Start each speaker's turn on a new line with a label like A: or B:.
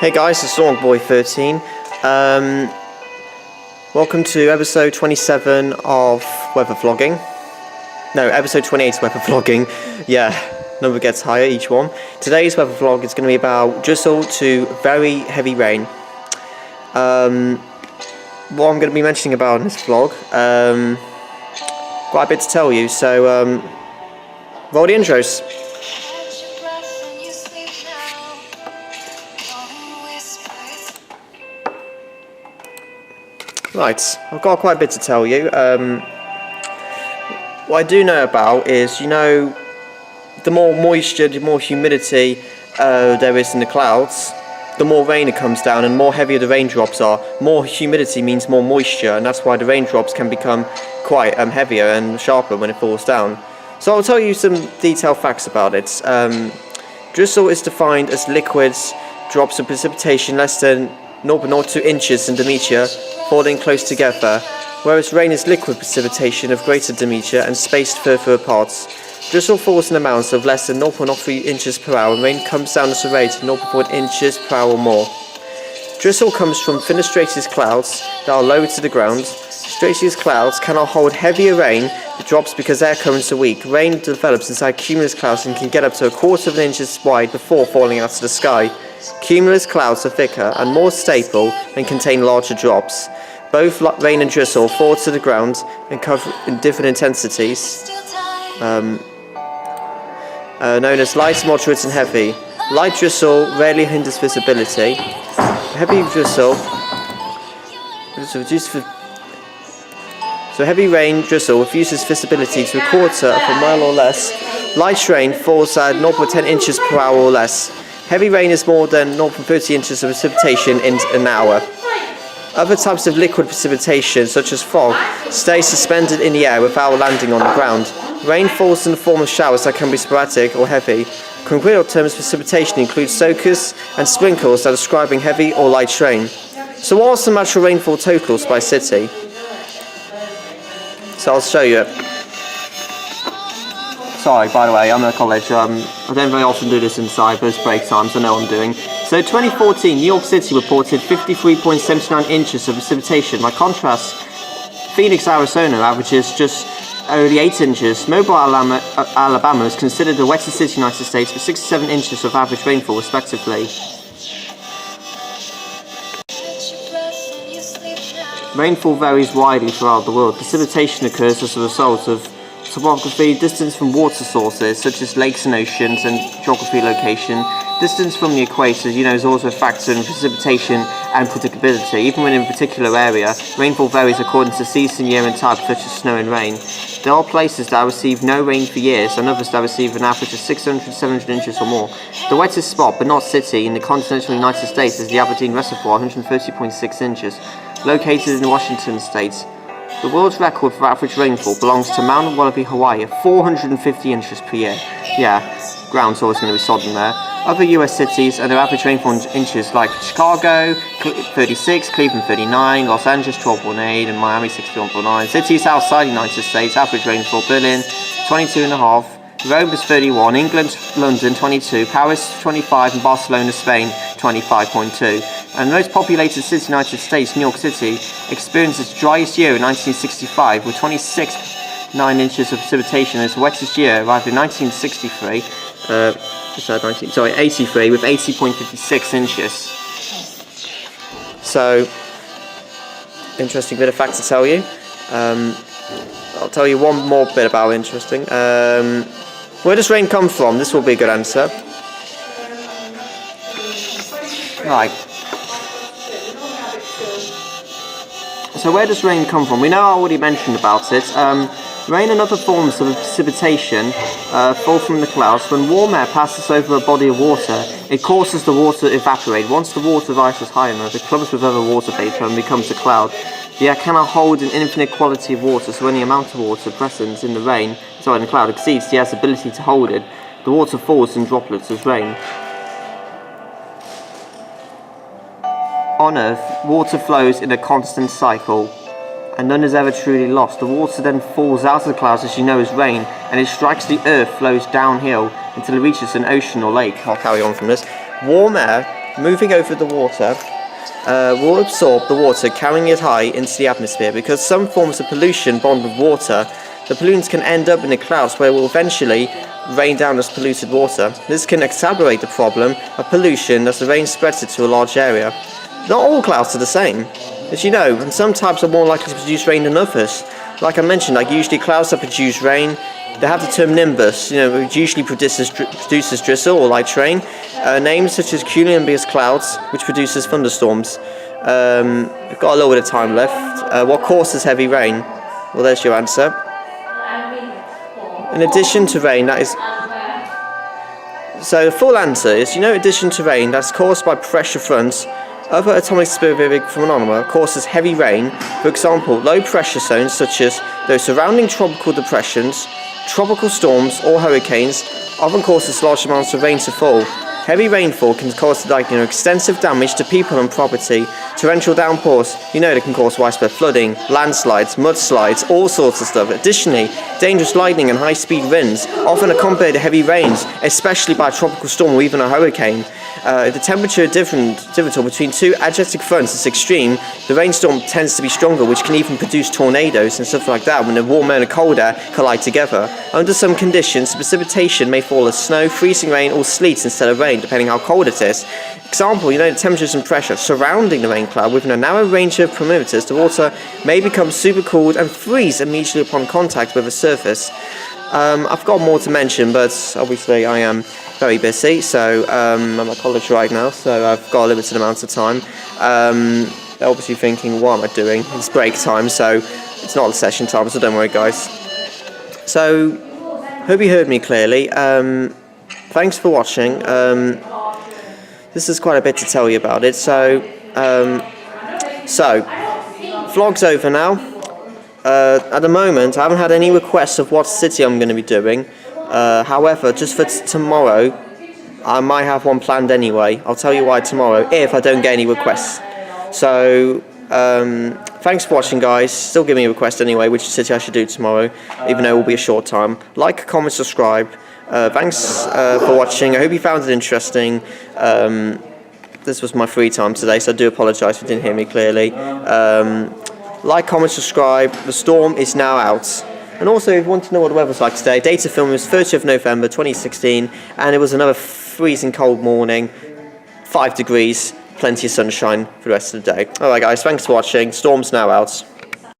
A: Hey guys, it's Boy13. Welcome to episode 27 of weather vlogging. No, episode 28 is weather vlogging. Yeah, number gets higher each one. Today's weather vlog is going to be about drizzle to very heavy rain. What I'm going to be mentioning about in this vlog, quite a bit to tell you, so roll the intros. Right, I've got quite a bit to tell you. What I do know about is, the more moisture, the more humidity there is in the clouds, the more rain it comes down and more heavier the raindrops are. More humidity means more moisture, and that's why the raindrops can become quite heavier and sharper when it falls down. So I'll tell you some detailed facts about it. Drizzle is defined as liquids, drops of precipitation less than 0.02 inches in diameter falling close together, whereas rain is liquid precipitation of greater diameter and spaced further apart. Drizzle falls in amounts of less than 0.03 inches per hour, and rain comes down at a rate of 0.4 inches per hour or more. Drizzle comes from thinner stratus clouds that are lower to the ground. Stratus clouds cannot hold heavier rain that drops because air currents are weak. Rain develops inside cumulus clouds and can get up to 1/4 of an inch wide before falling out of the sky. Cumulus clouds are thicker and more stable and contain larger drops. Both rain and drizzle fall to the ground and cover in different intensities, known as light, moderate and heavy. Light drizzle rarely hinders visibility. Heavy drizzle heavy rain drizzle reduces visibility to 1/4 of a mile or less. Light rain falls at 0.10 inches per hour or less. Heavy rain is more than 0.30 inches of precipitation in an hour. Other types of liquid precipitation, such as fog, stay suspended in the air without landing on the ground. Rain falls in the form of showers that can be sporadic or heavy. Concrete terms precipitation include soakers and sprinkles that are describing heavy or light rain. So what are some actual rainfall totals by city? So I'll show you it. Sorry, by the way, I'm at college. I don't very often do this inside, but it's break time, so I know what I'm doing. So 2014, New York City reported 53.79 inches of precipitation. By contrast, Phoenix, Arizona averages just only 8 inches. Mobile, Alabama is considered the wettest city in the United States with 67 inches of average rainfall, respectively. Rainfall varies widely throughout the world. Precipitation occurs as a result of topography, distance from water sources such as lakes and oceans, and geography location. Distance from the equator, is also a factor in precipitation and predictability. Even within a particular area, rainfall varies according to season, year and type, such as snow and rain. There are places that receive no rain for years and others that receive an average of 600-700 inches or more. The wettest spot, but not city, in the continental United States is the Aberdeen Reservoir, 130.6 inches, located in Washington State. The world's record for average rainfall belongs to Mount Wallaby, Hawaii, at 450 inches per year. Yeah, ground's always going to be sodden there. Other US cities and their average rainfall in inches like Chicago, 36, Cleveland 39, Los Angeles 12.8 and Miami 61.9. Cities outside the United States, average rainfall: Berlin 22.5, Rome is 31, England, London 22, Paris 25 and Barcelona, Spain 25.2. And the most populated city in the United States, New York City, experienced its driest year in 1965 with 26.9 inches of precipitation, and its wettest year arrived in 1963, 83 with 80.56 inches. So, interesting bit of fact to tell you. I'll tell you one more bit about interesting. Where does rain come from? This will be a good answer. Right. So where does rain come from? We know I already mentioned about it. Rain and other forms of precipitation fall from the clouds. When warm air passes over a body of water, it causes the water to evaporate. Once the water rises high enough, it clumps with other water vapor and becomes a cloud. The air cannot hold an infinite quantity of water, so when the amount of water present in the cloud exceeds the air's ability to hold it, the water falls in droplets as rain. On Earth, water flows in a constant cycle, and none is ever truly lost. The water then falls out of the clouds, as as rain, and it strikes the earth, flows downhill until it reaches an ocean or lake. I'll carry on from this. Warm air moving over the water will absorb the water, carrying it high into the atmosphere. Because some forms of pollution bond with water, the pollutants can end up in the clouds where it will eventually rain down as polluted water. This can exacerbate the problem of pollution as the rain spreads it to a large area. Not all clouds are the same, as you know, and some types are more likely to produce rain than others. Like I mentioned, usually clouds that produce rain, they have the term nimbus, which usually produces drizzle or light rain. Names such as cumulonimbus clouds, which produces thunderstorms. We've got a little bit of time left. What causes heavy rain? Well, there's your answer. In addition to rain, that is... So the full answer is, in addition to rain that's caused by pressure fronts, other atomic specific phenomena causes heavy rain. For example, low pressure zones such as those surrounding tropical depressions, tropical storms or hurricanes often causes large amounts of rain to fall. Heavy rainfall can cause extensive damage to people and property. Torrential downpours, they can cause widespread flooding, landslides, mudslides, all sorts of stuff. Additionally, dangerous lightning and high-speed winds often accompany the heavy rains, especially by a tropical storm or even a hurricane. If the temperature differential between two adjacent fronts is extreme, the rainstorm tends to be stronger, which can even produce tornadoes and stuff like that when the warm air and the cold air collide together. Under some conditions, precipitation may fall as snow, freezing rain, or sleet instead of rain, depending how cold it is. Example, the temperatures and pressure surrounding the rain cloud within a narrow range of parameters, the water may become supercooled and freeze immediately upon contact with a surface. I've got more to mention, but obviously I am very busy, so I'm at college right now, so I've got a limited amount of time. They're obviously thinking, what am I doing? It's break time, so it's not session time, so don't worry, guys. So, hope you heard me clearly. Thanks for watching. This is quite a bit to tell you about it, so vlog's over now. At the moment, I haven't had any requests of what city I'm going to be doing. However, just for tomorrow, I might have one planned anyway. I'll tell you why tomorrow, if I don't get any requests. So, thanks for watching, guys. Still give me a request anyway, which city I should do tomorrow, even though it will be a short time. Like, comment, subscribe. Thanks for watching. I hope you found it interesting. This was my free time today, so I do apologise if you didn't hear me clearly. Like, comment, subscribe. The storm is now out. And also, if you want to know what the weather's like today, date of film was 30th of November 2016, and it was another freezing cold morning, 5 degrees, plenty of sunshine for the rest of the day. Alright guys, thanks for watching. Storm's now out.